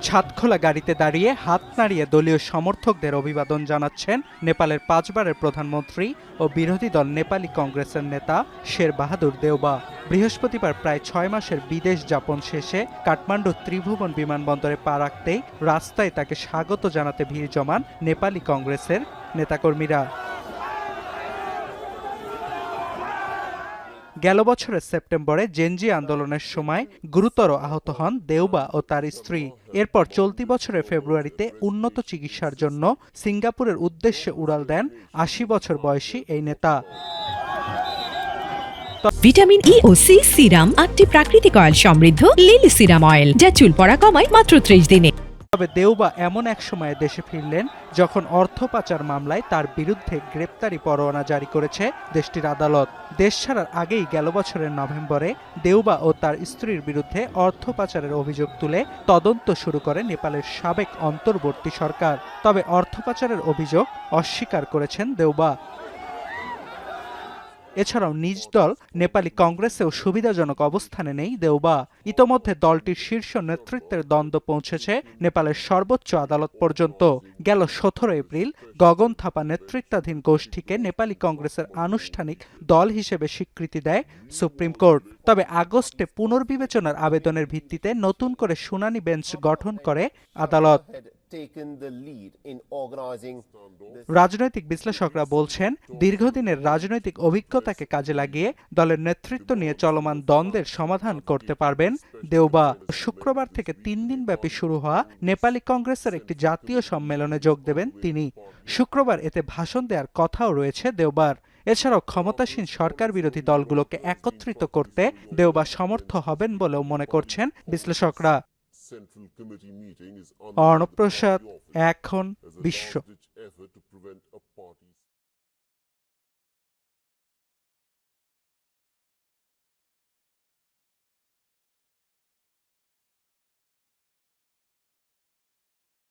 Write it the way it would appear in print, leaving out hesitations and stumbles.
ছাদখোলা গাড়িতে দাঁড়িয়ে হাত নাড়িয়ে দলীয় সমর্থকদের অভিবাদন জানাচ্ছেন নেপালের 5 বারের প্রধানমন্ত্রী ও বিরোধী দল নেপালি কংগ্রেসের নেতা শের বাহাদুর দেওবা। বৃহস্পতিবার প্রায় 6 মাসের বিদেশ যাপন শেষে কাঠমান্ডু ত্রিভুবন বিমানবন্দরে পা রাখতেই রাস্তায় তাকে স্বাগত জানাতে ভিড় জমান নেপালি কংগ্রেসের নেতাকর্মীরা। গেল বছরের সেপ্টেম্বরে জেনজি আন্দোলনের সময় গুরুতর আহত হন দেওবা ও তার স্ত্রী। এরপর চলতি বছরের ফেব্রুয়ারিতে উন্নত চিকিৎসার জন্য সিঙ্গাপুরের উদ্দেশ্যে উড়াল দেন 80 বছর বয়সী এই নেতা। ভিটামিন ই ও সি সিরাম 8টি প্রাকৃতিক অয়েল সমৃদ্ধ লিলি সিরাম অয়েল, যা চুল পড়া কমায় মাত্র 30 দিনে। তবে দেওবা এমন এক সময়ে দেশে ফিরলেন যখন অর্থ পাচার মামলায় তার বিরুদ্ধে গ্রেপ্তারি পরোয়ানা জারি করেছে দেশটির আদালত। দেশ ছাড়ার আগেই গেল বছরের নভেম্বরে দেওবা ও তার স্ত্রীর বিরুদ্ধে অর্থ পাচারের অভিযোগ তুলে তদন্ত শুরু করে নেপালের সাবেক অন্তর্বর্তী সরকার। তবে অর্থ পাচারের অভিযোগ অস্বীকার করেছেন দেওবা। এছাড়াও নিজ দল নেপালি কংগ্রেসেও সুবিধাজনক অবস্থানে নেই দেওবা। ইতোমধ্যে দলটির শীর্ষ নেতৃত্বের দ্বন্দ্ব পৌঁছেছে নেপালের সর্বোচ্চ আদালত পর্যন্ত। গেল 17 এপ্রিল গগন থাপা নেতৃত্বাধীন গোষ্ঠীকে নেপালি কংগ্রেসের আনুষ্ঠানিক দল হিসেবে স্বীকৃতি দেয় সুপ্রিম কোর্ট। তবে আগস্টে পুনর্বিবেচনার আবেদনের ভিত্তিতে নতুন করে শুনানি বেঞ্চ গঠন করে আদালত। রাজনৈতিক বিশ্লেষকরা বলছেন, দীর্ঘদিনের রাজনৈতিক অভিজ্ঞতাকে কাজে লাগিয়ে দলের নেতৃত্ব নিয়ে চলমান দ্বন্দ্বের সমাধান করতে পারবেন দেওবা। শুক্রবার থেকে 3 দিনব্যাপী শুরু হওয়া নেপালি কংগ্রেসের একটি জাতীয় সম্মেলনে যোগ দেবেন তিনি। শুক্রবার এতে ভাষণ দেওয়ার কথাও রয়েছে দেওবার। এছাড়াও ক্ষমতাসীন সরকার বিরোধী দলগুলোকে একত্রিত করতে দেওবা সমর্থ হবেন বলেও মনে করছেন বিশ্লেষকরা। অর্ণব প্রসাদ, এখন বিশ্ব।